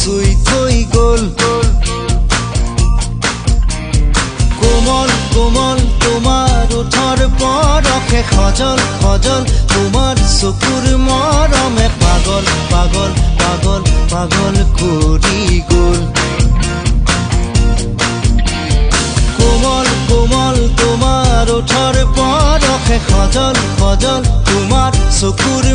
চুই থৈ গ'ল কোমল কোমল তোমাৰ ওঠৰ পৰশে সজল সজল তোমাৰ চকুৰ মৰমে পাগল পাগল পাগল পাগল কৰি গ'ল কোমল কোমল তোমাৰ ওঠৰ পৰশে সজল সজল তোমাৰ চকুৰ